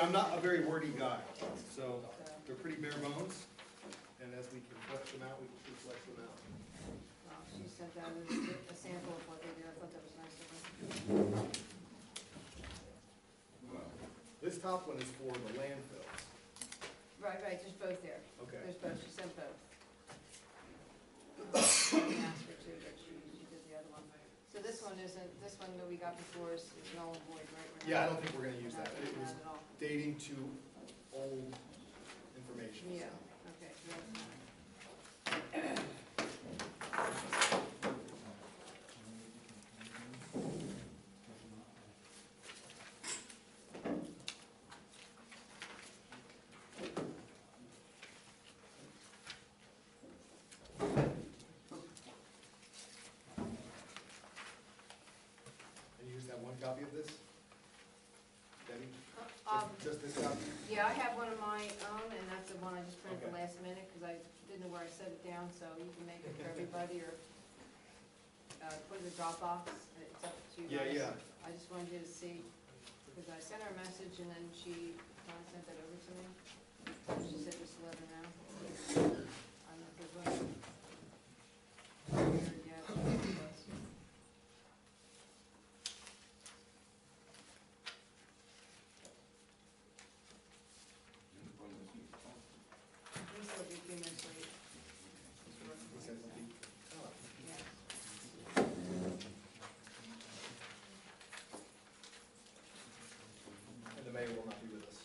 I'm not a very wordy guy, so they're pretty bare bones. And as we can flesh them out, we can flesh them out. Well, she sent out a sample of what they did. I thought that was nice of her. This top one is for the landfills. Right, there's both there. Okay. There's both, she sent both. I asked her to, but she did the other one. So this one isn't, this one that we got before is null and void, right? We're Yeah, I not- don't think we're gonna use that. It was Not at all. dating to old information. Yeah, so. okay, so that's fine. And you use that one copy of this? Debbie? Just this copy? Yeah, I have one of my own, and that's the one I just printed at the Okay. last minute, because I didn't know where I set it down, so you can make it for everybody, or put it in the Dropbox, it's up to you guys. Yeah. I just wanted you to see, because I sent her a message, and then she sent that over to me. She said just to let her know. I don't know if there's one. We still do 2 minutes late. He says something. Oh. Yeah. And the mayor will not be with us.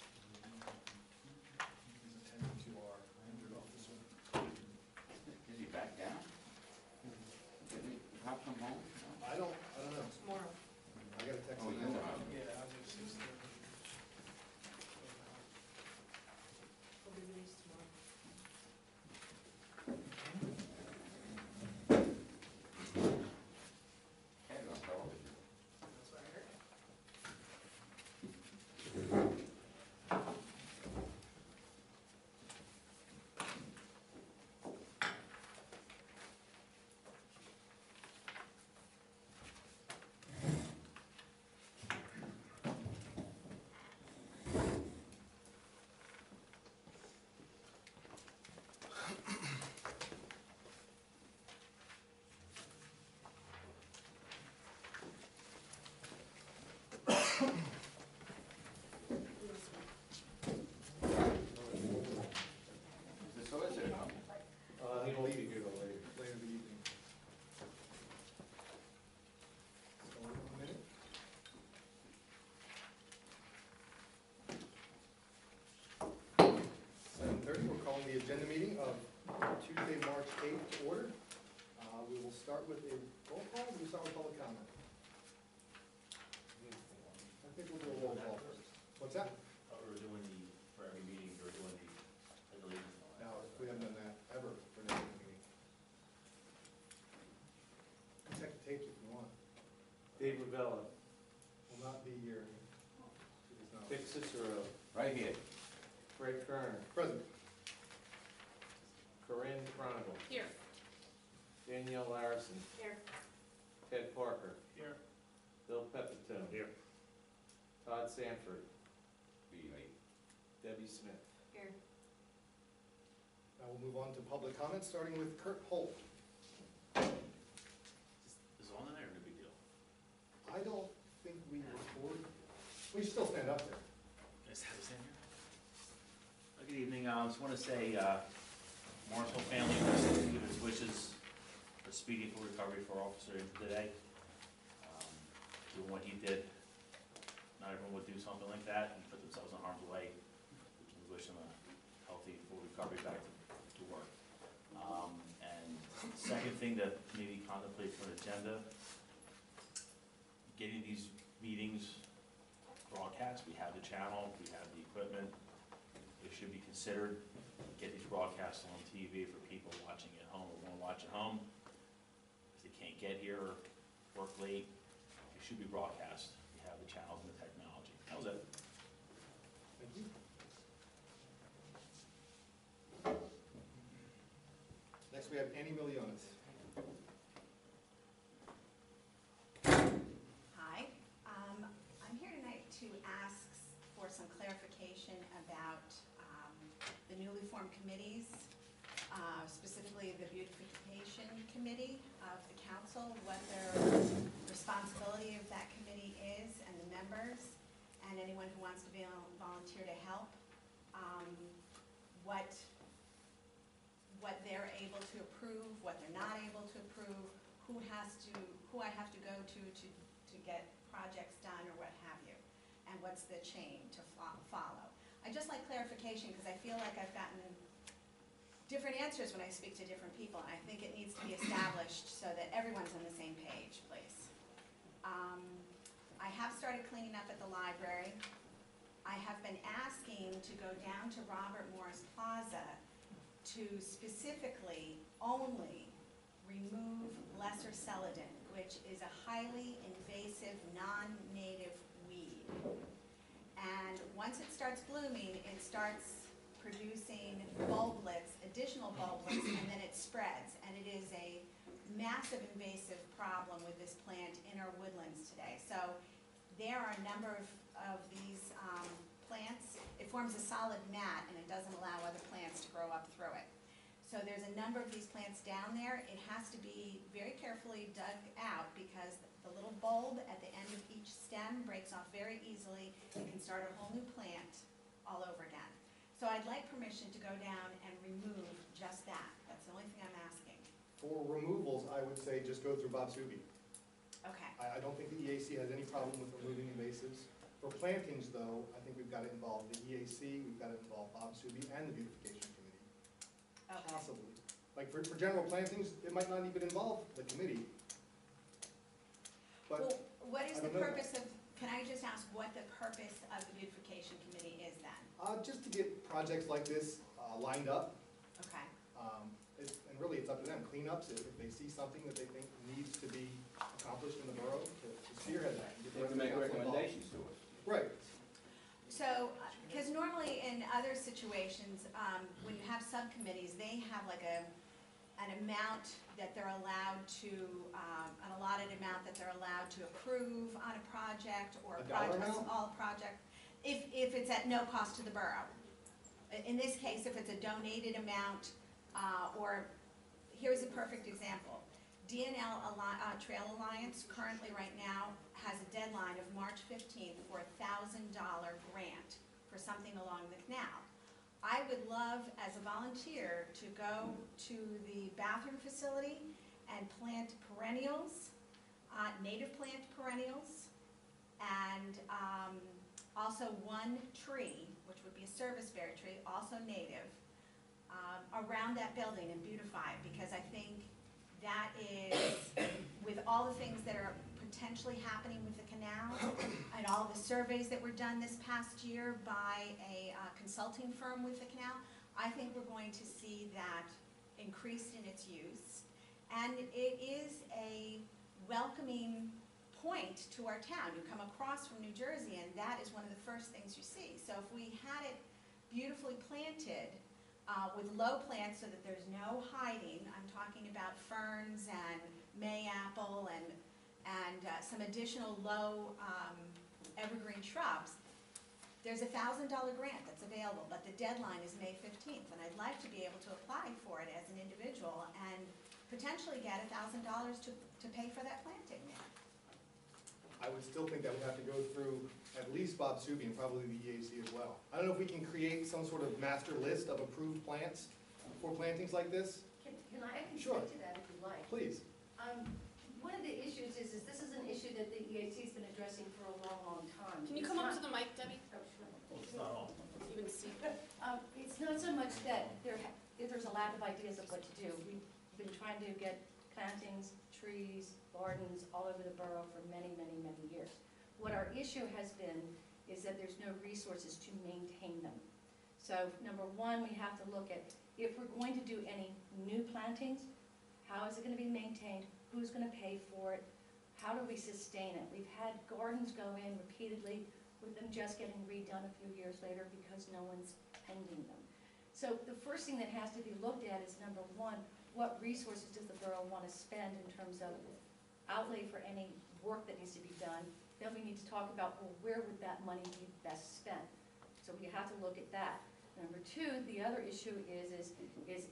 He's attending to our injured officer. Is he back down? Did he hop from home? I don't know. Tomorrow. I got a text. Oh, him you now. are. Will be released tomorrow. Had it on television. That's what I heard. Is this solicitor coming? He'll leave you later in the evening. So, a minute. We're calling the agenda meeting of Tuesday, March 8th to order. We will start with a roll call. We start with public comment. I think we'll do a roll call first. What's that? We're doing for every meeting, we're doing the allegiance. No, we haven't done that ever for an meeting. Check the tapes if you want. Dave Ravella, Will not be here. He's not. Dick Cicero, Right here. Fred Kern, Present. Corinne Chronicle, Here. Danielle Larison, Here. Ted Parker, Here. Bill Pepitone, Here. Todd Sanford, Be late. Debbie Smith. Here. Now we'll move on to public comments, starting with Kurt Holt. Is on in there, no big deal. I don't think we record. We should still stand up there. Guys, have this in here? Good evening, I just want to say, Morrisville family, give its wishes for speedy full recovery for Officer today. Doing what he did, not everyone would do something like that and put themselves in harm's way. We wish him a healthy full recovery back to work. And second thing that maybe contemplate for an agenda, getting these meetings broadcast. We have the channel, we have the equipment. It should be considered, get these broadcasts on TV for people watching at home or want to watch at home. If they can't get here or work late, it should be broadcast. We have the channels and the technology. That was it. Thank you. Next we have Annie Miliones. Hi, I'm here tonight to ask for some clarification committees, specifically the beautification committee of the council, what their responsibility of that committee is, and the members, and anyone who wants to volunteer to help, what they're able to approve, what they're not able to approve, who I have to go to get projects done or what have you, and what's the chain to follow. I just like clarification because I feel like I've gotten different answers when I speak to different people, and I think it needs to be established so that everyone's on the same page, please. I have started cleaning up at the library. I have been asking to go down to Robert Morris Plaza to specifically only remove lesser celadon, which is a highly invasive, non-native weed. And once it starts blooming, it starts producing bulblets, additional bulblets, and then it spreads. And it is a massive invasive problem with this plant in our woodlands today. So there are a number of these plants. It forms a solid mat and it doesn't allow other plants to grow up through it. So there's a number of these plants down there. It has to be very carefully dug out because the little bulb at the end of each stem breaks off very easily. It can start a whole new plant all over again. So I'd like permission to go down and remove just that. That's the only thing I'm asking. For removals, I would say just go through Bob Suby. Okay. I don't think the EAC has any problem with removing invasives. For plantings, though, I think we've got to involve the EAC, we've got to involve Bob Suby and the beautification committee. Okay. Possibly. Like for general plantings, it might not even involve the committee. But Well, what is I the don't know. purpose of, can I just ask what the purpose of the beautification committee is then? just to get projects like this lined up, Okay. and really it's up to them, cleanups, if they see something that they think needs to be accomplished in the borough, to spearhead that. and get the They rest can of the make council involved. recommendations to us. Right. So, because normally in other situations, when you have subcommittees, they have like an amount that they're allowed to, an allotted amount that they're allowed to approve on a project or A dollar a amount? small project, if it's at no cost to the borough. In this case, if it's a donated amount, or here's a perfect example. DNL Trail Alliance currently right now has a deadline of March 15th for a $1,000 grant for something along the canal. I would love, as a volunteer, to go to the bathroom facility and plant perennials, native plant perennials, and also one tree, which would be a serviceberry tree, also native, around that building and beautify it, because I think that is, with all the things that are potentially happening with the canal and all the surveys that were done this past year by a consulting firm with the canal, I think we're going to see that increased in its use. And it is a welcoming point to our town. You come across from New Jersey and that is one of the first things you see. So if we had it beautifully planted with low plants so that there's no hiding, I'm talking about ferns and mayapple and some additional low evergreen shrubs, there's a $1,000 grant that's available, but the deadline is May 15th, and I'd like to be able to apply for it as an individual and potentially get $1,000 to pay for that planting there. I would still think that would have to go through at least Bob Suby and probably the EAC as well. I don't know if we can create some sort of master list of approved plants for plantings like this. Can I can Sure. speak to that if you'd like? Please. One of the issues is this is an issue that the EAC's been addressing for a long, long time. Can you come up to the mic, Debbie? Oh, sure. It's not all. Even see. It's not so much that there's a lack of ideas of what to do. We've been trying to get plantings, trees, gardens all over the borough for many, many, many years. What our issue has been is that there's no resources to maintain them. So number one, we have to look at, if we're going to do any new plantings, how is it going to be maintained? Who's going to pay for it? How do we sustain it? We've had gardens go in repeatedly with them just getting redone a few years later because no one's tending them. So the first thing that has to be looked at is, number one, what resources does the borough want to spend in terms of outlay for any work that needs to be done? Then we need to talk about, well, where would that money be best spent? So we have to look at that. Number two, the other issue is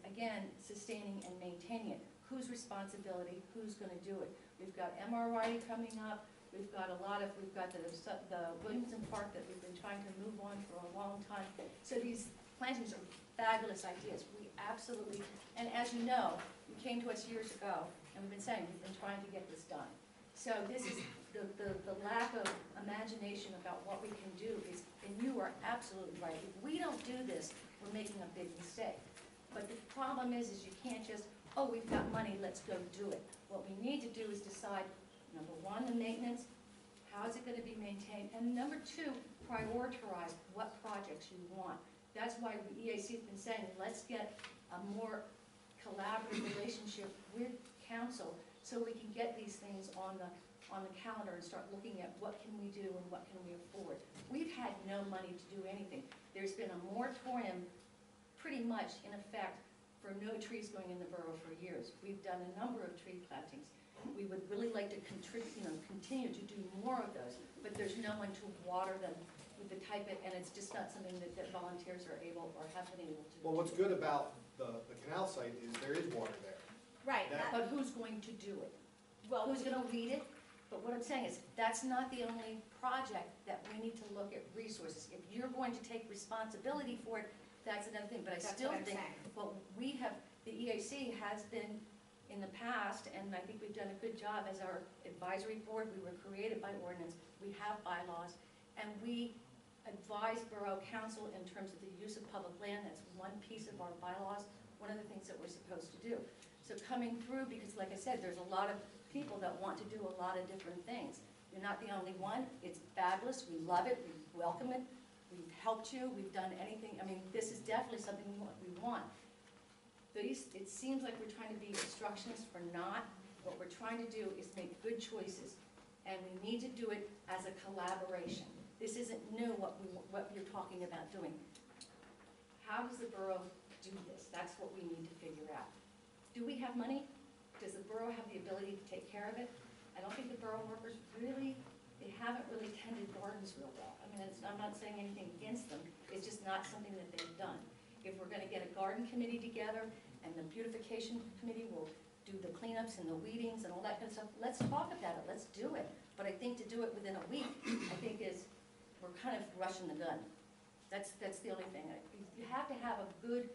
again, sustaining and maintaining it. Whose responsibility, who's gonna do it? We've got MRI coming up, we've got the Williamson Park that we've been trying to move on for a long time. So these plantings are fabulous ideas. We absolutely, and as you know, you came to us years ago, and we've been saying, we've been trying to get this done. So this is, the lack of imagination about what we can do is, and you are absolutely right. If we don't do this, we're making a big mistake. But the problem is you can't just, oh, we've got money, let's go do it. What we need to do is decide, number one, the maintenance, how is it gonna be maintained? And number two, prioritize what projects you want. That's why the EAC has been saying, let's get a more collaborative relationship with council so we can get these things on the calendar and start looking at what can we do and what can we afford. We've had no money to do anything. There's been a moratorium pretty much in effect for no trees going in the borough for years. We've done a number of tree plantings. We would really like to continue to do more of those, but there's no one to water them with the type of, and it's just not something that volunteers are able or have been able to do. Well, what's good about the canal site is there is water there. Right, But who's going to do it? well, Who's gonna weed it? But what I'm saying is, that's not the only project that we need to look at resources. If you're going to take responsibility for it, that's another thing, but I that's still what I'm think, saying. but we have, the EAC has been in the past, and I think we've done a good job as our advisory board. We were created by ordinance, we have bylaws, and we advise Borough Council in terms of the use of public land. That's one piece of our bylaws, one of the things that we're supposed to do. So coming through, because like I said, there's a lot of people that want to do a lot of different things. You're not the only one. It's fabulous. We love it. We welcome it. We've helped you. We've done anything. I mean, this is definitely something we want. It seems like we're trying to be obstructionists. We're not. What we're trying to do is make good choices, and we need to do it as a collaboration. This isn't new, what you're talking about doing. How does the borough do this? That's what we need to figure out. Do we have money? Does the borough have the ability to take care of it? I don't think the borough workers really, they haven't really tended gardens real well. I mean, I'm not saying anything against them, it's just not something that they've done. If we're gonna get a garden committee together, and the beautification committee will do the cleanups and the weedings and all that kind of stuff, let's talk about it, let's do it. But I think to do it within a week, I think we're kind of rushing the gun. That's the only thing. You have to have a good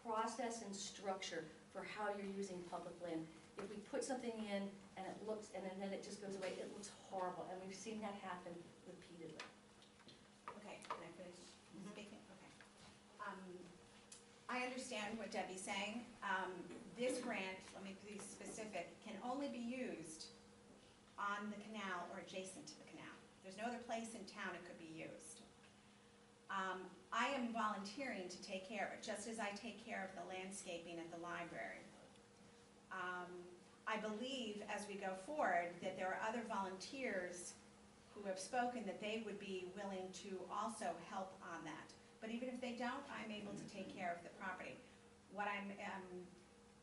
process and structure for how you're using public land. If we put something in and it looks, and then it just goes away, it looks horrible, and we've seen that happen repeatedly. Okay, can I finish speaking? Okay. I understand what Debbie's saying. This grant, let me be specific, can only be used on the canal or adjacent to the canal. There's no other place in town it could be used. I am volunteering to take care of it, just as I take care of the landscaping at the library. I believe as we go forward that there are other volunteers who have spoken that they would be willing to also help on that. But even if they don't, I'm able to take care of the property.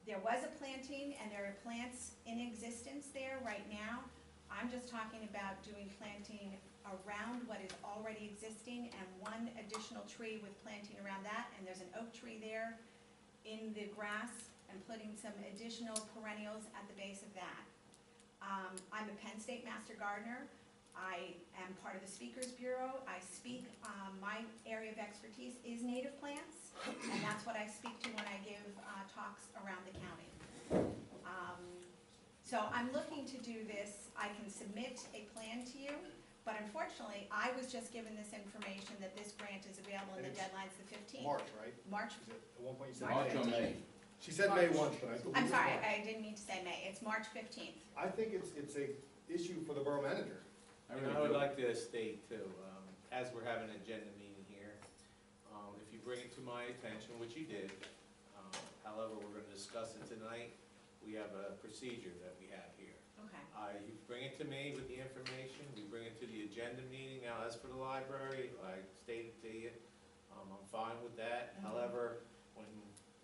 There was a planting and there are plants in existence there right now. I'm just talking about doing planting around what is already existing and one additional tree with planting around that, and there's an oak tree there in the grass, and putting some additional perennials at the base of that. I'm a Penn State Master Gardener. I am part of the Speakers Bureau. I speak, my area of expertise is native plants, and that's what I speak to when I give talks around the county. So I'm looking to do this. I can submit a plan to you, but unfortunately, I was just given this information that this grant is available and the deadline's the 15th. March, right? March. Is it, at one point you said March or May? She said May once, but I believe I'm it's sorry, March. I didn't mean to say May. It's March 15th. I think it's a issue for the borough manager. And I would like to state too, as we're having an agenda meeting here, if you bring it to my attention, which you did, however, we're gonna discuss it tonight, we have a procedure that we have here. Okay. You bring it to me with the information, we bring it to the agenda meeting. Now, as for the library, I stated to you, I'm fine with that. Mhm. However, when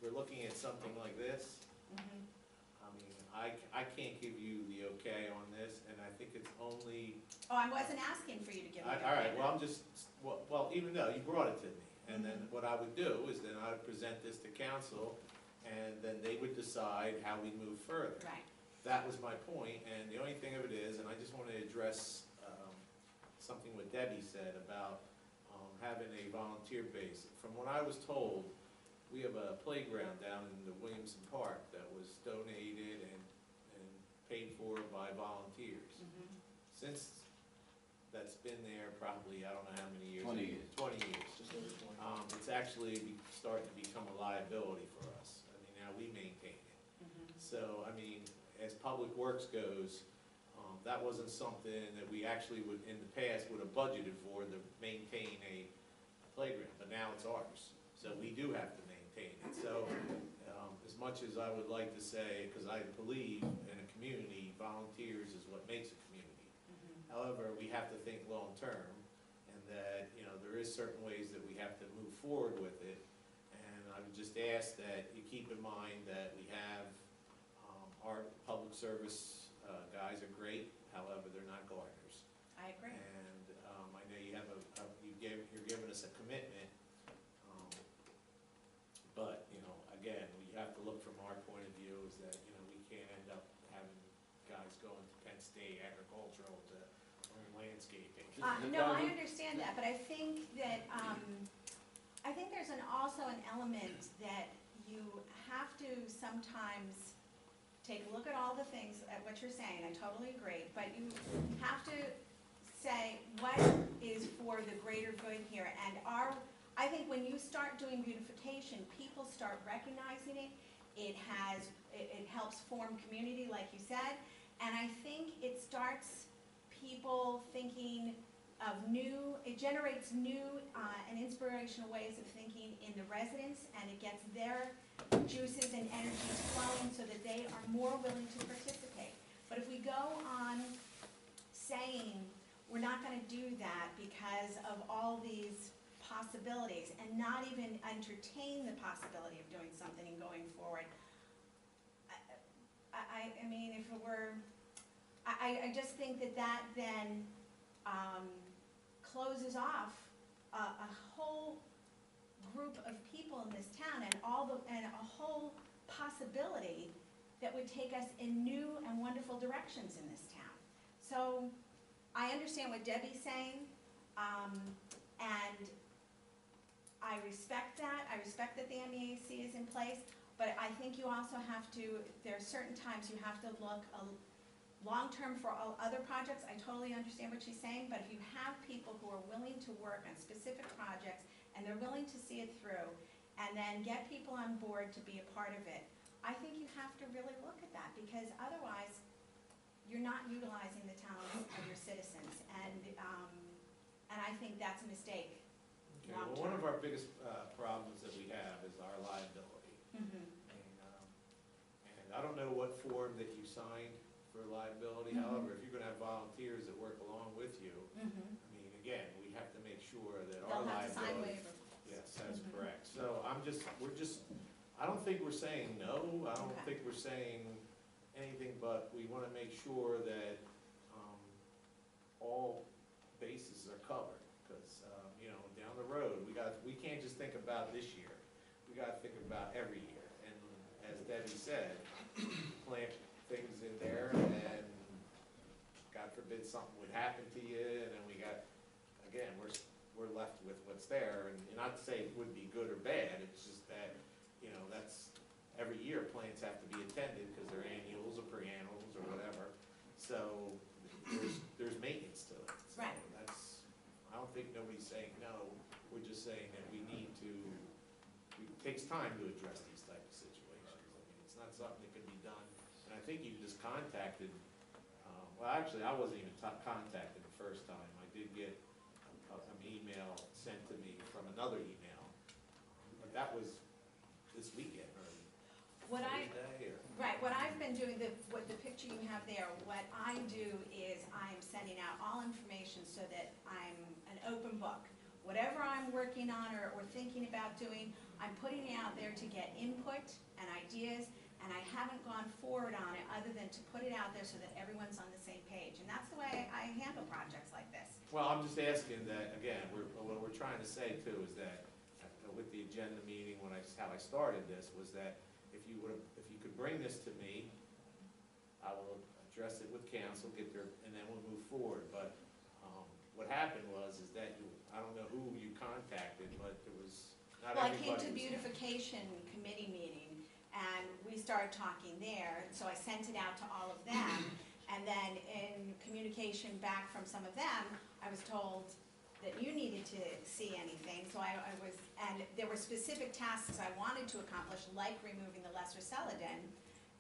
we're looking at something like this, Mhm. I mean, I can't give you the okay on this, and I think it's only, Oh, I wasn't asking for you to give me. all right, well, I'm just, well, even though you brought it to me, And then what I would do is then I would present this to council, and then they would decide how we move further. Right. That was my point, and the only thing of it is, and I just want to address something what Debbie said about having a volunteer base. From what I was told, we have a playground down in the Williamson Park that was donated and paid for by volunteers. Since that's been there probably, I don't know how many years. 20 years. 20 years. It's actually starting to become a liability for us. I mean, now we maintain it. So, I mean, as Public Works goes, that wasn't something that we actually would, in the past, would have budgeted for to maintain a playground, but now it's ours. So we do have to maintain it. So, as much as I would like to say, because I believe in a community, volunteers is what makes a community. However, we have to think long-term, and that, you know, there is certain ways that we have to move forward with it. And I would just ask that you keep in mind that we have, our public service guys are great, however, they're not gardeners. I agree. And I know you have you're giving us a commitment, but, you know, again, we have to look from our point of view is that, you know, we can't end up having guys going to Penn State agricultural to learn landscaping. No, I understand that, but I think that, I think there's also an element that you have to sometimes take a look at all the things, at what you're saying, I totally agree, but you have to say what is for the greater good here, and I think when you start doing beautification, people start recognizing it, it helps form community, like you said, and I think it starts people thinking of it generates new and inspirational ways of thinking in the residents, and it gets their juices and energies flowing so that they are more willing to participate. But if we go on saying we're not going to do that because of all these possibilities and not even entertain the possibility of doing something and going forward, I mean, if it were, I just think that then closes off a whole group of people in this town and a whole possibility that would take us in new and wonderful directions in this town. So I understand what Debbie's saying, and I respect that. I respect that the MEAC is in place, but I think you also have to, there are certain times you have to look long-term for all other projects. I totally understand what she's saying, but if you have people who are willing to work on specific projects and they're willing to see it through, and then get people on board to be a part of it, I think you have to really look at that, because otherwise you're not utilizing the talents of your citizens, and I think that's a mistake. Okay, well, one of our biggest problems that we have is our liability. And I don't know what form that you signed for liability. However, if you're gonna have volunteers that work along with you, I mean, again, we have to make sure that our They'll have to sign liability. waiver. Yes, that's correct. So I don't think we're saying no, I don't Okay. think we're saying anything, but we wanna make sure that, all bases are covered. Cause, you know, down the road, we can't just think about this year, we gotta think about every year. And as Debbie said, plant things in there, and God forbid something would happen to you, and then again, we're left with what's there, and not to say it would be good or bad, it's just that, you know, that's, every year plants have to be attended, because they're annuals or perennials or whatever, so there's maintenance to it. So Right. I don't think nobody's saying no, we're just saying that it takes time to address these type of situations. I mean, it's not something that can be done. And I think you just contacted, well, actually, I wasn't even contacted the first time. I did get an email sent to me from another email, but that was this weekend, or Thursday, or. Right, what I've been doing, what the picture you have there, what I do is I'm sending out all information so that I'm an open book. Whatever I'm working on or thinking about doing, I'm putting it out there to get input and ideas, and I haven't gone forward on it other than to put it out there so that everyone's on the same page. And that's the way I handle projects like this. Well, I'm just asking that, again, what we're trying to say too is that with the agenda meeting, how I started this, was that if you could bring this to me, I will address it with council, get their, and then we'll move forward. But what happened is that I don't know who you contacted, but there was, not Well, I everybody. came to beautification committee meeting, and we started talking there, so I sent it out to all of them, and then in communication back from some of them, I was told that you needed to see anything, so I was, and there were specific tasks I wanted to accomplish, like removing the lesser celadon,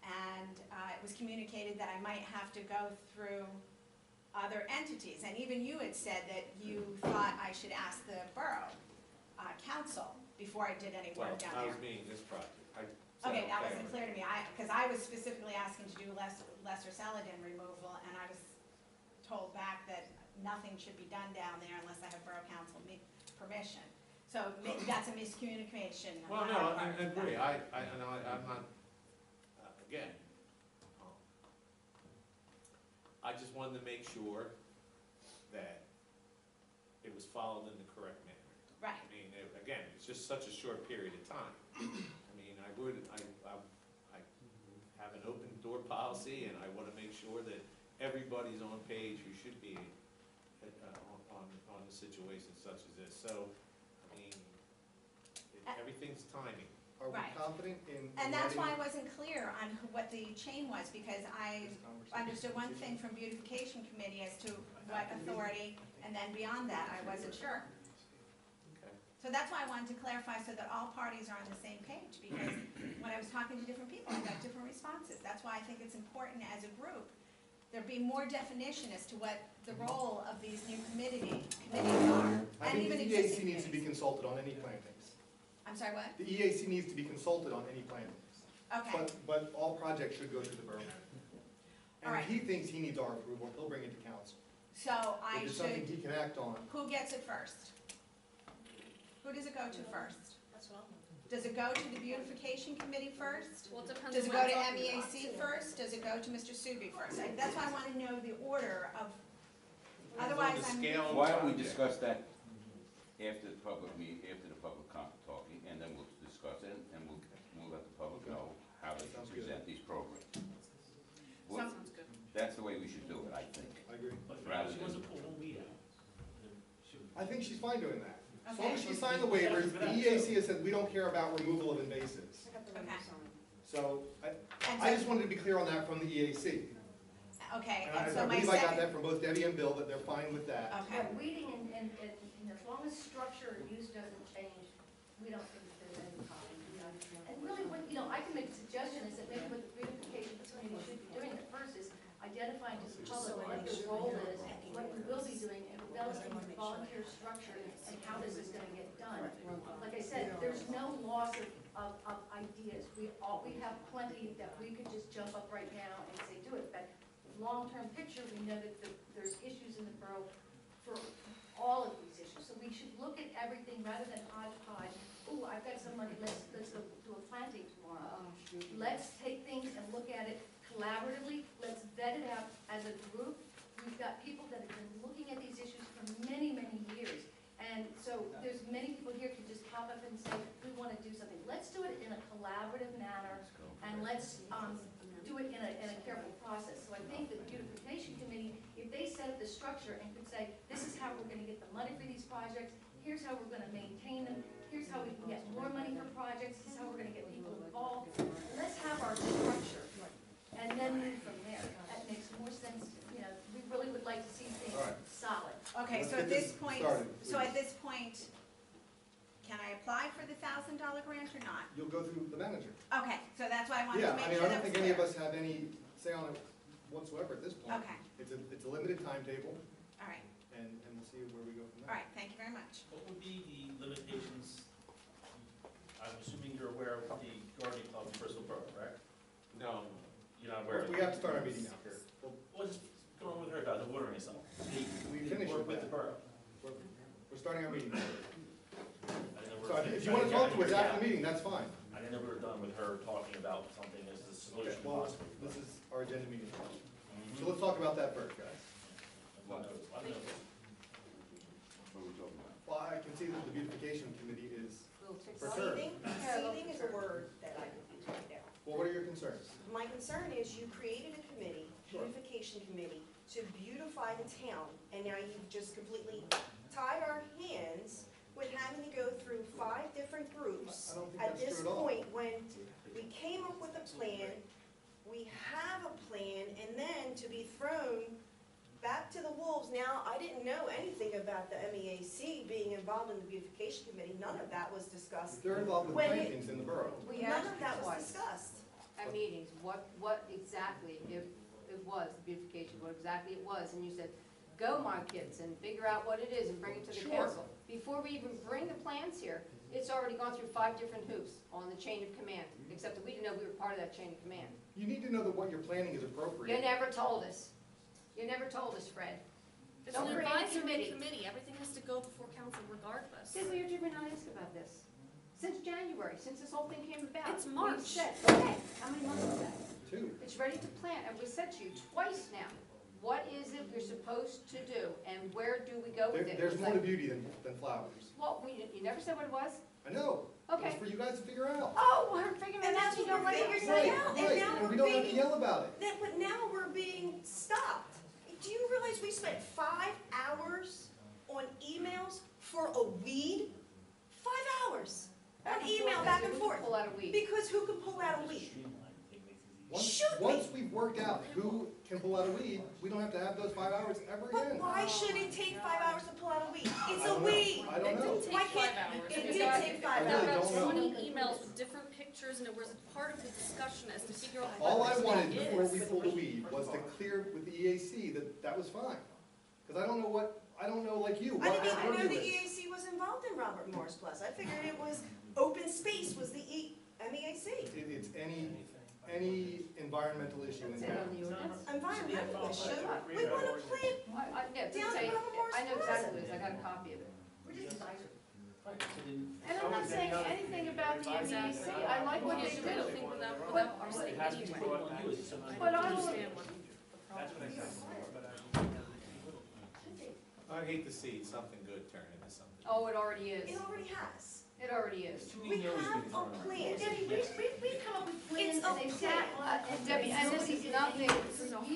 and it was communicated that I might have to go through other entities, and even you had said that you thought I should ask the borough council before I did any work down I there. was meaning this project. Okay, that wasn't clear to me, because I was specifically asking to do lesser celadon removal, and I was told back that nothing should be done down there unless I have borough council permission. So that's a miscommunication. Well, no, I agree, I'm not, again, I just wanted to make sure that it was followed in the correct manner. Right. I mean, again, it's just such a short period of time. I mean, I have an open door policy, and I want to make sure that everybody's on page who should be on the situation such as this. So, I mean, everything's timing. Are we Right. confident in? And that's why I letting wasn't clear on what the chain was, because I this conversation understood one continue? thing from beautification committee as to what authority, and then beyond that, I wasn't sure. Okay. So that's why I wanted to clarify, so that all parties are on the same page, because when I was talking to different people, I got different responses. That's why I think it's important as a group, there be more definition as to what the role of these new committees are. I and think even the EAC existing needs to be committees. consulted on any plantings. I'm sorry, what? The EAC needs to be consulted on any plantings. Okay, But all projects should go through the borough. And All if he thinks he needs our approval, he'll bring it to council. so I If it's something should, he can act on, who gets it first? Who does it go to first? That's what I'm. Does it go to the beautification committee first? Well, it depends Does it on go what to I'm talking about, MEAC too. first? Does it go to Mr. Subi first? That's why I want to know the order of, On otherwise the I'm. scale of Why don't we project. discuss that after the public talking, and then we'll discuss it, and we'll let the public know how they should Sounds good. present these programs. Some- Sounds good. That's the way we should do it, I think. I agree. But Rather she wants to than- pull one weed out. I think she's fine doing that. As long Okay. as she signed the waivers, the EAC has said, we don't care about removal of invasives. Okay. So And I so, just wanted to be clear on that from the EAC. okay, And and so I my believe I got second, that from both Debbie and Bill, that they're fine with that. okay, Right, weeding and as long as structure and use doesn't change, we don't think that there's any problem. And really, what, I can make a suggestion is that maybe what the beautification committee should be doing at first is identifying to the public what their role is, what we will be doing, and developing a volunteer structure, and how this is gonna get done. Like I said, there's no loss of ideas. We have plenty that we could just jump up right now and say, do it. But long-term picture, we know that there's issues in the borough for all of these issues. So we should look at everything rather than hodgepodge. Oh, I've got some money, let's go do a planting tomorrow. Let's take things and look at it collaboratively. Let's vet it out as a group. We've got people that have been looking at these issues for many, many years. And so there's many people here who just pop up and say, we want to do something. Let's do it in a collaborative manner, and let's do it in a careful process. So I think the beautification committee, if they set up the structure and could say, this is how we're going to get the money for these projects, here's how we're going to maintain them, here's how we can get more money for projects, this is how we're going to get people involved. Let's have our structure, and then move from there. That makes more sense. We really would like to see things All right. solid. okay, Let's so get at this this point, started, so please. at this point, can I apply for the $1,000 grant or not? You'll go through the manager. Okay, so that's why I wanted Yeah, to I make mean, sure I that don't was think any of clear. us have any say on it whatsoever at this point. Okay, It's a limited timetable, all right, and we'll see where we go from all there. right, thank you very much. What would be the limitations? I'm assuming you're aware of the gardening club in Bristol Borough, correct? No, You're not aware of We it? have to start our meeting now here. What's going on with her about the watering itself? We finished Work with with the that. borough. We're starting our meeting. I didn't know So we were- if you want to talk to us after the meeting, that's fine. I didn't know we were done with her talking about something as the solution Well, possibly. this is our agenda meeting. So Mhm. let's talk about that first, guys. I don't know. What are we talking about? Well, I can see that the beautification committee is concern is you created a committee, beautification committee, to beautify the town, and now you've just completely tied our hands with having to go through 5 different groups. I don't think At that's this true at all. point, when we came up with a plan, we have a plan, and then to be thrown back to the wolves. Now, I didn't know anything about the MEAC being involved in the beautification committee. None of that was discussed. They're involved with When plantings in the borough. We None asked of that was twice discussed. at meetings, what exactly, if it was the beautification, what exactly it was, and you said, go my kids and figure out what it is and bring it to the Sure. council. Before we even bring the plans here, it's already gone through 5 different hoops on the chain of command, except that we didn't know we were part of that chain of command. You need to know that what you're planning is You appropriate. never told us. You never told us, Fred. It's Don't an create a advisory committee. committee, everything has to go before council regardless. Did we or did we not ask about this? Since January, since this whole thing came about. It's March. We said, okay, how many months is that? 2. It's ready to plant, and we said to you twice now, what is it we're supposed to do, and where do we go with it? There's It's more to like, beauty than flowers. well, you never said what it was? I know. Okay. It's for you guys to figure out. Oh, we're figuring And it out, that's you what don't we're like it. figuring Right. out. And Right, now and we we're don't have to being- yell about it. But now we're being stopped. Do you realize we spent 5 hours on emails for a weed? 5 hours on email back and forth. Pull out a weed. Because who can pull out a weed? Shoot me. Once we've worked out who can pull out a weed, we don't have to have those 5 hours ever But again. why should it take 5 hours to pull out a weed? It's I a don't know. weed. I don't know. Why can't, it did take 5 I There really were hours. don't know. 20 emails with different pictures, and it was part of the discussion as to figure out All what I this wanted thing before we is. pulled the weed was to clear with the EAC that that was fine. Because I don't know like you, I what didn't even know purview the is. EAC was involved in Robert Morris Plus. I figured it was open space was the MEAC. It's any environmental issue in Is it on town. the ordinance? Environmental issue. We want to plant. Yeah, Down tell you, at Robert Morris I know Plaza. exactly what it is, I got a copy of it. We're just advisory. And I'm not saying anything about the MEAC, I like what Yeah, they you do. don't think without our say It has to be anyway. brought to you, it's something. But I don't- Understand what the problem is. I hate to see something good turn into something. Oh, it already is, It already has. it already is. We have a plan. Debbie, we come up with plans It's and a they say. plan. And Debbie, and this is nothing, this is nothing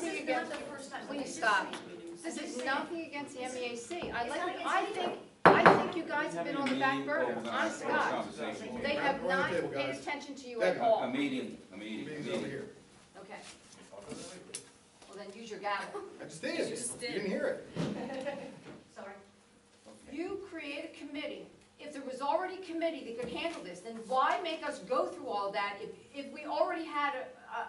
This is against, not the first time. please This stop. is- This I'm is just nothing against the MEAC. It's not against I think you guys have been on the back burner, honest to God. Conversation. They have We're on the not table, paid guys. attention to you at Debbie, all. A meeting. Meeting's over here. Okay. Well, then use your gavel. I just did. You just did. didn't hear it. Sorry. You create a committee. If there was already a committee that could handle this, then why make us go through all that if we already had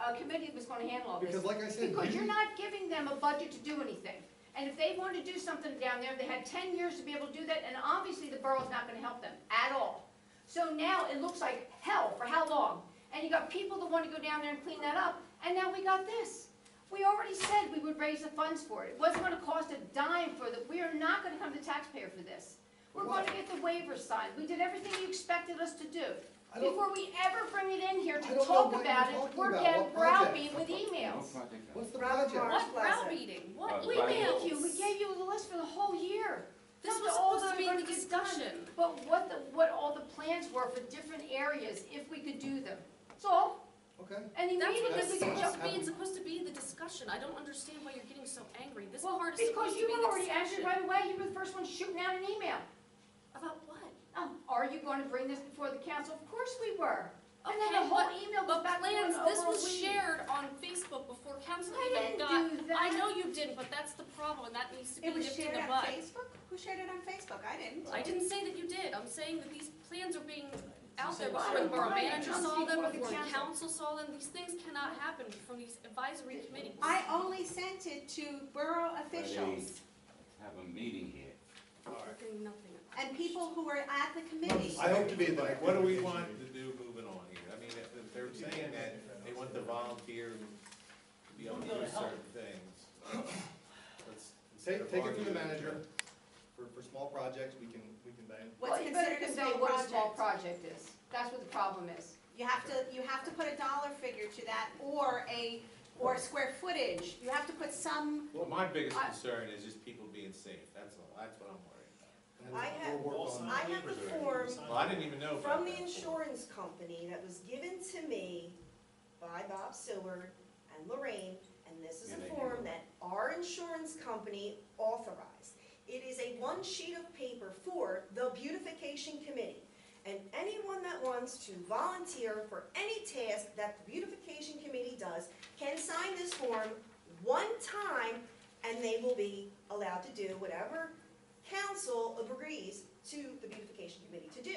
a committee that was gonna handle all this? Because like I said, Because you're you, not giving them a budget to do anything. And if they wanted to do something down there, they had 10 years to be able to do that, and obviously the borough's not gonna help them at all. So now it looks like hell for how long? And you got people that want to go down there and clean that up, and now we got this. We already said we would raise the funds for it. It wasn't gonna cost a dime for the, we are not gonna come to taxpayer for this. We're going to get the waivers signed. We did everything you expected us to do. I don't- Before we ever bring it in here I to don't know talk what about you're it, talking we're about. getting What project? browbeat with emails. what's the Robert project? Morris What Plaza. browbeating? What We emails? gave you, we gave you the list for the whole year. This Not was all supposed to that be are the gonna get done. discussion. But what all the plans were for different areas, if we could do them. That's all. Okay. And That's what immediately this we is could supposed jump. to be, it's supposed to be the discussion. I don't understand why you're getting so angry. This Well, part is because supposed to you be were the already angry discussion. right away. You were the first one shooting out an email. About what? Oh, are you going to bring this before the council? Of course we were. And then Okay, the whole email was But back plans, and this over a was week. shared on Facebook before council I even didn't got. do that. I know you didn't, but that's the problem, and that needs to be It was nipped in shared the on bud. Facebook? Who shared it on Facebook? I didn't. I didn't say that you did, I'm saying that these plans are being out there Well, before the borough fine, it manager comes saw them, before the before the council. council saw them, these things cannot happen from these advisory committees. I only sent it to borough officials Have a meeting here. Nothing, nothing. and people who were at the committee. I hope to be the What do we want to do moving on here? I mean, if they're saying that they want the volunteer to be able to do certain things, let's. take it through the manager. For small projects, we can bang. What's Well, you better considered a convey small what a small project? project is. That's what the problem is. You have to put a dollar figure to that, or square footage. You have to put some, Well, my biggest I- concern is just people being safe, that's all, that's what I'm worried about. I have- We'll work on I have the form Well, I didn't even know about from the that. insurance company that was given to me by Bob Seward and Lorraine, and this is Yeah, a they form do. that our insurance company authorized. It is a one sheet of paper for the beautification committee. And anyone that wants to volunteer for any task that the beautification committee does can sign this form one time, and they will be allowed to do whatever council agrees to the beautification committee to do.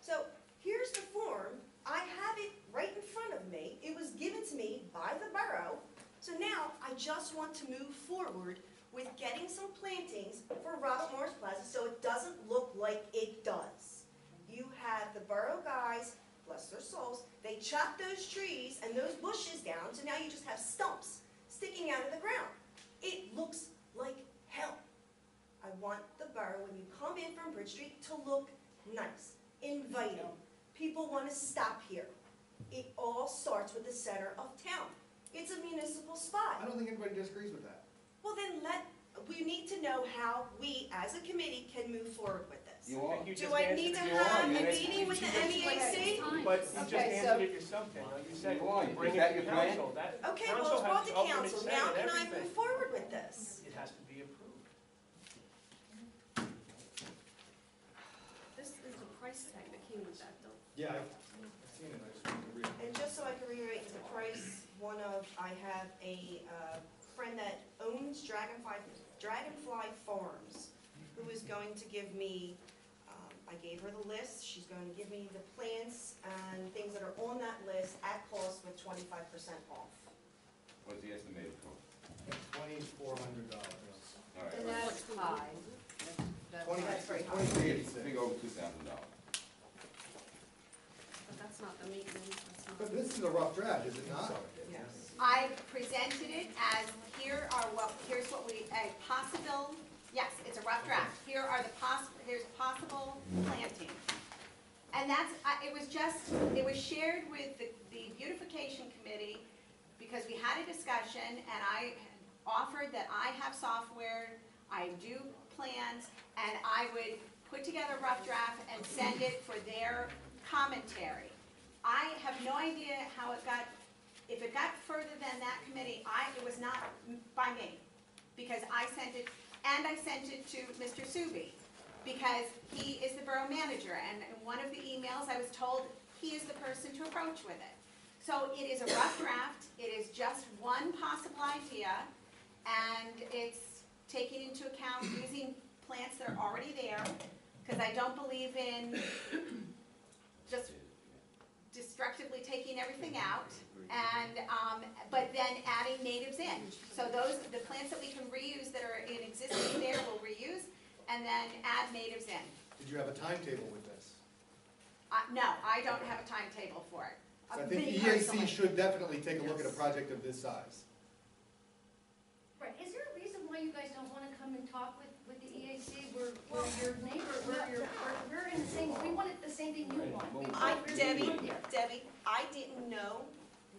So here's the form. I have it right in front of me. It was given to me by the borough. So now I just want to move forward with getting some plantings for Robert Morris Plaza so it doesn't look like it does. You had the borough guys, bless their souls, they chopped those trees and those bushes down, so now you just have stumps sticking out of the ground. It looks like hell. I want the borough, when you come in from Bridge Street, to look nice, inviting. People want to stop here. It all starts with the center of town. It's a municipal spot. I don't think anybody disagrees with that. Well, then we need to know how we, as a committee, can move forward with this. You are. Do I need to have a meeting with the MEAC? But you just Okay, so- answered it yourself, Daniel. You said You are. bring Is it that to your the plan? council. That Okay, well, council it's brought has to ultimate council. say Now in can I everything. move forward with this? It has to be approved. This is the price tag that came with that, though. Yeah, I've seen it, I just wanted to read it. And just so I can reiterate the price, I have a friend that owns Dragonfly Farms, who is going to give me, I gave her the list, she's going to give me the plants and things that are on that list at cost with 25% off. What's the estimated cost? $2,400. All right. And that's high. That's very high. I 2386. think over $2,000. But that's not the maintenance, that's not. But this is a rough draft, is it not? Yes. I presented it as, here's what we, a possible, yes, it's a rough draft. Here's possible planting. And it was shared with the beautification committee because we had a discussion and I offered that I have software, I do plans, and I would put together a rough draft and send it for their commentary. I have no idea how it got, if it got further than that committee, it was not by me, because I sent it, and I sent it to Mr. Subi, because he is the borough manager, and in one of the emails, I was told he is the person to approach with it. So it is a rough draft, it is just one possible idea, and it's taking into account using plants that are already there, because I don't believe in just destructively taking everything out, and, but then adding natives in. So the plants that we can reuse that are in existing there, we'll reuse, and then add natives in. Did you have a timetable with this? No, I don't have a timetable for it. 'Cause I think Me the personally. EAC should definitely take a look at a project of this size. Right, is there a reason why you guys don't wanna come and talk with the EAC? We're your neighbor, we're in the same, we wanted the same thing you want. We want your Debbie, neighbor here. Debbie, I didn't know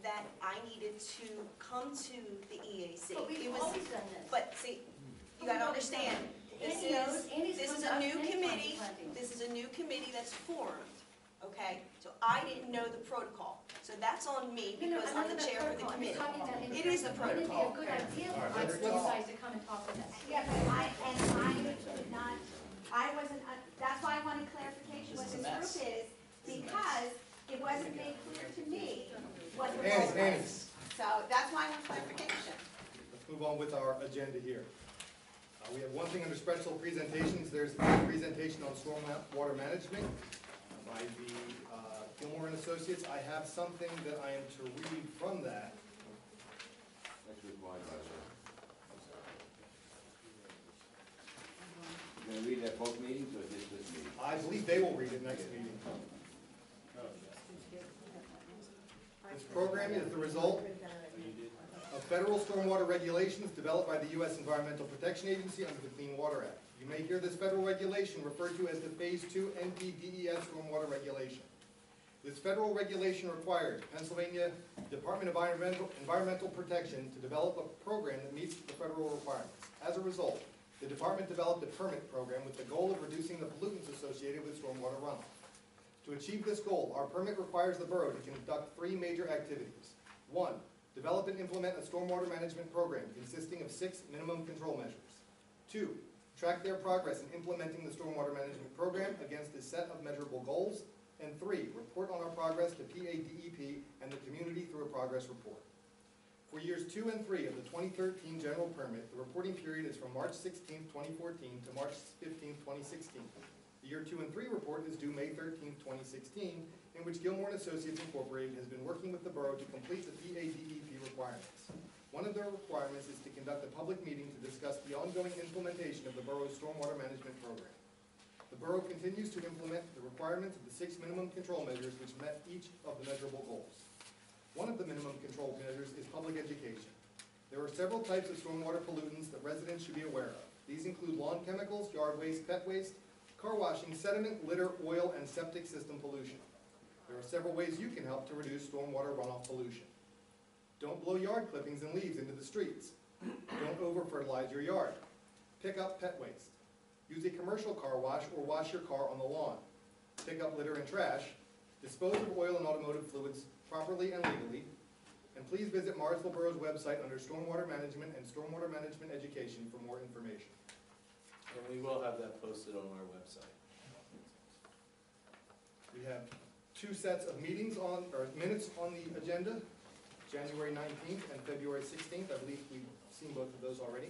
that I needed to come to the EAC. But we've It was- always done this. But see, you gotta understand, Andy knows, Andy's this come is to a us new many times committee, planting. this is a new committee that's formed, okay? So I didn't know the protocol, so that's on me No, no, because I I'm know the that chair for the protocol. I'm committee. just talking about in It is terms the of, wouldn't it be protocol. a good idea All right, for let's- you let's- guys to come and talk with us? Yeah, but I wasn't, that's why I wanted clarification what this group is, because it wasn't made clear to me what the vote Annie, was. So that's why I want clarification. Let's move on with our agenda here. We have one thing under special presentations. There's a presentation on stormwater management by the Gilmore and Associates. I have something that I am to read from that. That's required by law. You gonna read that both meetings or just this meeting? I believe they will read it next meeting. This program is the result of federal stormwater regulations developed by the U.S. Environmental Protection Agency under the Clean Water Act. You may hear this federal regulation referred to as the Phase 2 NPDES stormwater regulation. This federal regulation required Pennsylvania Department of Environmental Protection to develop a program that meets the federal requirements. As a result, the department developed a permit program with the goal of reducing the pollutants associated with stormwater runoff. To achieve this goal, our permit requires the borough to conduct 3 major activities. 1, develop and implement a stormwater management program consisting of 6 minimum control measures. 2, track their progress in implementing the stormwater management program against a set of measurable goals. And 3, report on our progress to PADEP and the community through a progress report. For years 2 and 3 of the 2013 general permit, the reporting period is from March 16, 2014 to March 15, 2016. The year 2 and 3 report is due May 13, 2016, in which Gilmore & Associates Incorporated has been working with the borough to complete the PADEP requirements. One of their requirements is to conduct a public meeting to discuss the ongoing implementation of the borough's stormwater management program. The borough continues to implement the requirements of the 6 minimum control measures which met each of the measurable goals. One of the minimum control measures is public education. There are several types of stormwater pollutants that residents should be aware of. These include lawn chemicals, yard waste, pet waste, car washing, sediment, litter, oil, and septic system pollution. There are several ways you can help to reduce stormwater runoff pollution. Don't blow yard clippings and leaves into the streets. Don't over-fertilize your yard. Pick up pet waste. Use a commercial car wash or wash your car on the lawn. Pick up litter and trash. Dispose of oil and automotive fluids properly and legally, and please visit Morrisville Borough's website under Stormwater Management and Stormwater Management Education for more information. And we will have that posted on our website. We have 2 sets of meetings or minutes on the agenda, January 19th and February 16th. I believe we've seen both of those already.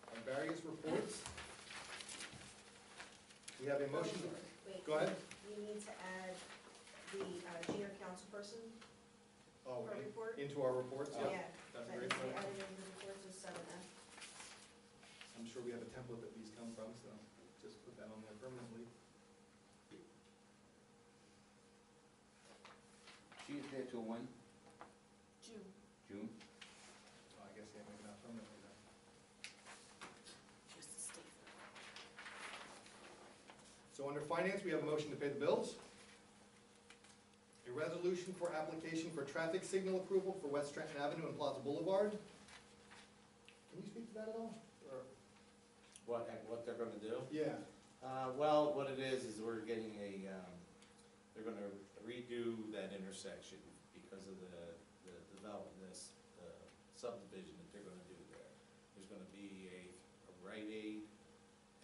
Our various reports. We have a motion. Wait, Go ahead. we need to add the junior council person Oh, for report. into our reports, yeah. Yeah, That's a that great needs to be point. added into the reports as 7F. I'm sure we have a template that these come from, so just put that on there permanently. She is there till when? June. June? Oh, I guess, yeah, maybe not permanently then. Just to stay for So under finance, we have a motion to pay the bills. A resolution for application for traffic signal approval for West Trenton Avenue and Plaza Boulevard. Can you speak to that at all? Or- What they're gonna do? Yeah. Well, what it is we're getting they're gonna redo that intersection because of the development, the subdivision that they're gonna do there. There's gonna be a Rite Aid,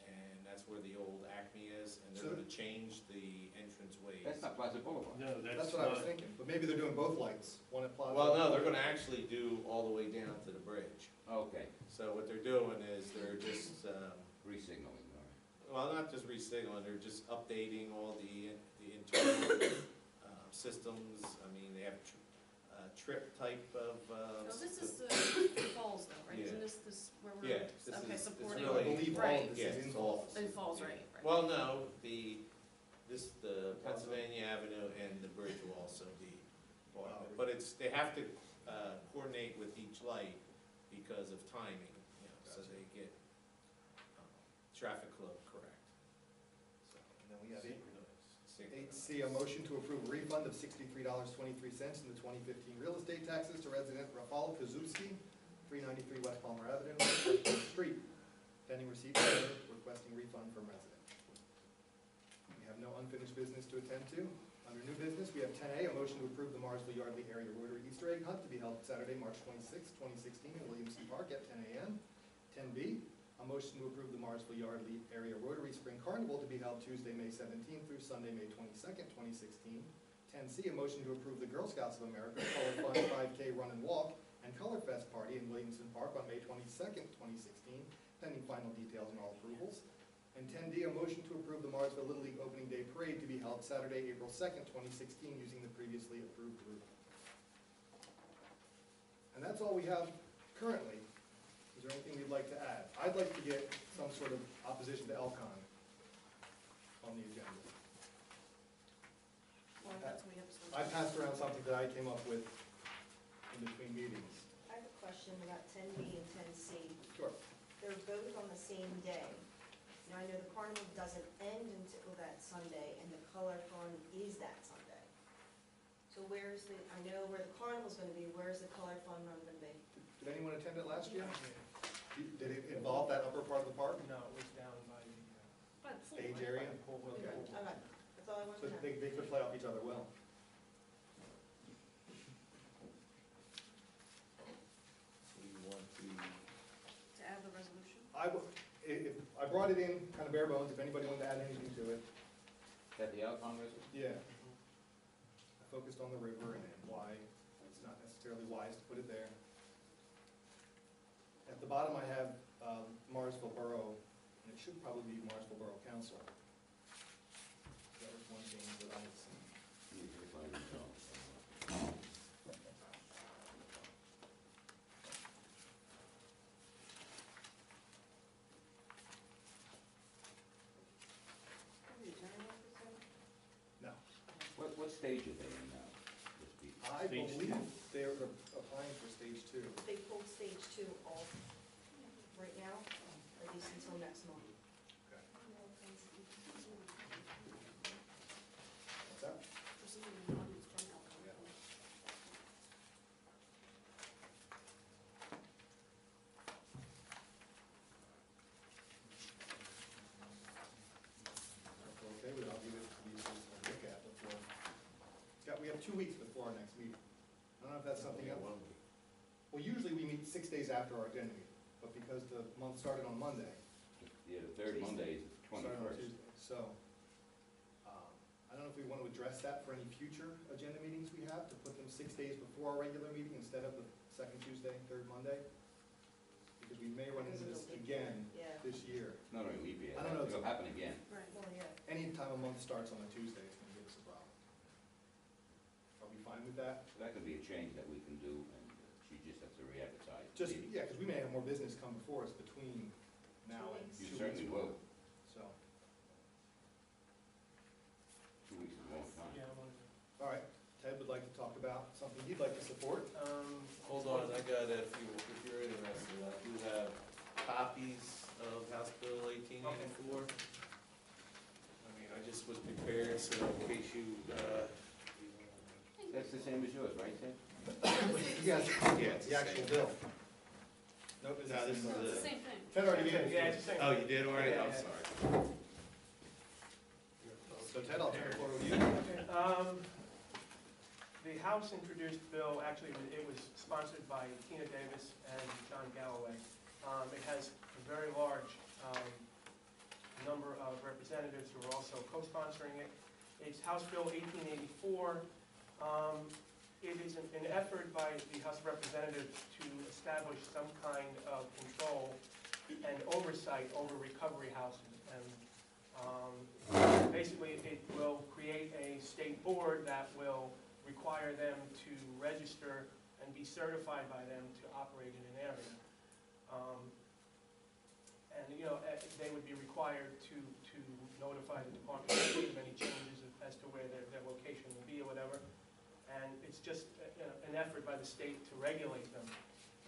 and that's where the old Acme is, and they're So- gonna change the entrance ways. That's not Plaza Boulevard. No, That's what I was thinking, but maybe they're doing both lights, one at Plaza. Well, no, they're gonna actually do all the way down to the bridge. Okay, So what they're doing is they're just, re-signaling, all right. well, not just resignaling, they're just updating all the internal systems. I mean, they have trip type of. No, this is the falls though, right? Isn't Yeah. this where Yeah, we're, this okay, is- supporting? I believe all Right. of Yeah, this is it's in all- falls. In falls, right, right. Well, no, the Pennsylvania Avenue and the bridge will also be part of it. But they have to coordinate with each light because of timing, so they get traffic flow correct. So, And then we have synchronized. 8C, a motion to approve a refund of $63.23 in the 2015 real estate taxes to resident Rafal Kazuski, 393 West Palmer Avenue, West Palmer Street, pending receipt of letter requesting refund from resident. We have no unfinished business to attend to. Under new business, we have 10A, a motion to approve the Morrisville Yardley Area Rotary Easter Egg Hunt to be held Saturday, March 26, 2016 in Williamson Park at 10 a.m. 10B, a motion to approve the Morrisville Yardley Area Rotary Spring Carnival to be held Tuesday, May 17th through Sunday, May 22nd, 2016. 10C, a motion to approve the Girl Scouts of America Color Fun 5K Run and Walk and Color Fest Party in Williamson Park on May 22nd, 2016, pending final details and all approvals. And 10D, a motion to approve the Morrisville Little League Opening Day Parade to be held Saturday, April 2nd, 2016, using the previously approved route. And that's all we have currently. Is there anything you'd like to add? I'd like to get some sort of opposition to Elcon on the agenda. Well, that's we have some. I passed around something that I came up with in between meetings. I have a question about 10B and 10C. Sure. They're both on the same day. Now, I know the carnival doesn't end until that Sunday, and the color fun is that Sunday. So where's I know where the carnival's gonna be, where's the color fun run gonna be? Did anyone attend it last year? Did it involve that upper part of the park? No, it was down by the But full, Stage right? area? pool. Okay. Okay, that's all I wanted So to know. they could play off each other well. I brought it in kind of bare bones, if anybody wanted to add anything to it. Is that the outcome resolution? Yeah. I focused on the river and why it's not necessarily wise to put it there. At the bottom I have Morrisville Borough, and it should probably be Morrisville Borough Council. That was one thing that I had seen. No. What stage are they in now, this people? I Stage believe two. they're applying for stage 2. They pulled stage 2 off right now, at least until next month. Okay. What's that? Yeah. Okay, well, I'll give it to these to look at before. We have 2 weeks before our next meeting. I don't know if that's something else. Well, usually we meet 6 days after our agenda meeting, but because the month started on Monday, Yeah, the third Monday is the started on 21st. Tuesday, so, I don't know if we want to address that for any future agenda meetings we have, to put them 6 days before our regular meeting instead of the second Tuesday, third Monday, because we may run into this again Yeah. this year. It's not only leap year, I don't know. it'll happen again. Right. Well, yeah. Anytime a month starts on a Tuesday, it's going to give us a problem. Are we fine with that? So that could be a change that we can do, and she just has to re-advertise. the Just, meeting. yeah, because we may have more business come before us between now and 2 You weeks. certainly will. So, 2 weeks is a long time. Yeah, all right, Ted would like to talk about something he'd like to support. Hold on, I got, if you're interested, I do have copies of House Bill 1884. I mean, I just was prepared, so in case you, That's the same as yours, right, Ted? Yes, Yeah, it's the actual bill. Nope, it's No, this is No, it's the- the same thing. Ted already gave it. Yeah, it's the same. oh, you did already? Yeah, I'm yeah. sorry. So Ted, I'll turn it over to you. The House introduced bill, actually, it was sponsored by Tina Davis and John Galloway. It has a very large number of representatives who are also co-sponsoring it. It's House Bill 1884. It is an effort by the House of Representatives to establish some kind of control and oversight over recovery houses. And basically, it will create a state board that will require them to register and be certified by them to operate in an area. And, you know, they would be required to notify the Department of State of any changes as to where their location will be or whatever. And it's just an effort by the state to regulate them.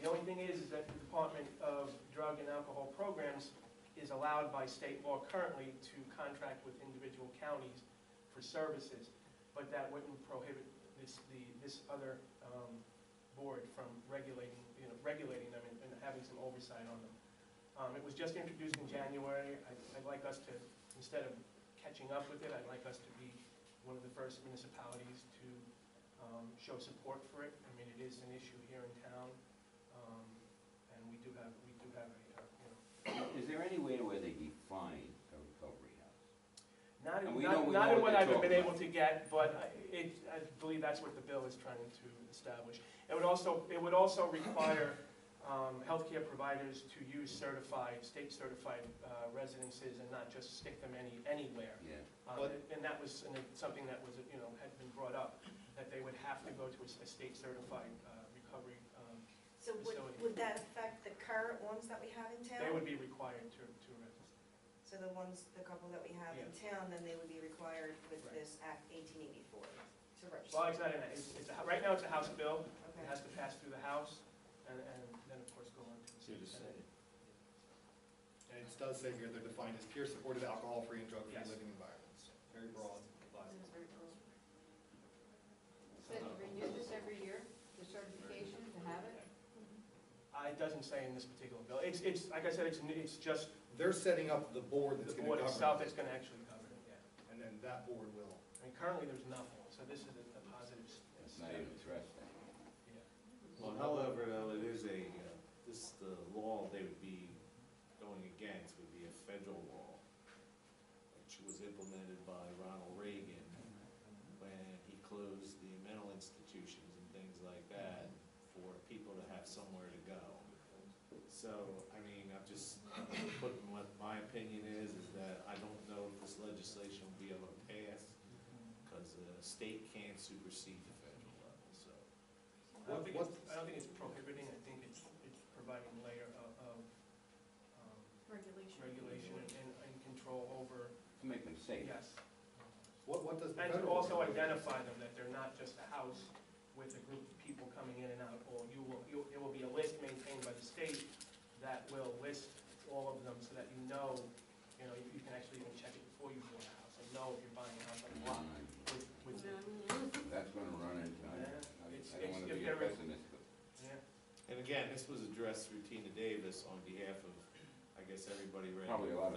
The only thing is that the Department of Drug and Alcohol Programs is allowed by state law currently to contract with individual counties for services, but that wouldn't prohibit this other board from regulating them and having some oversight on them. It was just introduced in January. I'd like us to, instead of catching up with it, I'd like us to be one of the first municipalities to show support for it. I mean, it is an issue here in town, and we do have a, Is there any way where they define a recovery house? not And in, we know not in what what they're I've been talking able to get, but I believe that's what the bill is trying to establish. It would also require healthcare providers to use state-certified residences and not just stick them anywhere. Yeah. And that was something that was, had been brought up, that they would have to go to a state-certified recovery. So would that affect the current ones that we have in town? They would be required to register. So the couple that we have in town, then they would be required with Right. this Act 1884 to register? Well, it's not in that, right now it's a House bill. It Okay. has to pass through the House, and then, of course, go on to the Senate. And it does say here they're defined as peer supported alcohol-free and drug-free Yes. living environments. Very broad. applies. So you renew this every year, the certification to have it? It doesn't say in this particular bill. It's like I said, it's just They're setting up the board the that's going to board govern itself it, that's gonna actually cover it, yeah. and then that board will. I mean, currently, there's nothing, so this is a positive It's not even step. addressed. Yeah. Well, however, though, it is the law, they would be going So, I mean, I'm just putting what my opinion is that I don't know if this legislation will be able to pass, because the state can't supersede the federal level, so. I don't think it's prohibiting, I think it's providing a layer of regulation and control over, To make them safe. yes. What does the And to federal? also identify them, that they're not just a house with a group of people coming in and out, or there will be a list maintained by the state that will list all of them so that you know, you can actually even check it before you buy a house, and know if you're buying a house on the block with, That's gonna run into, Yeah, I it's- don't wanna it's be a gonna- pessimist, but yeah. And again, this was addressed through Tina Davis on behalf of, I guess, everybody ready. probably a lot of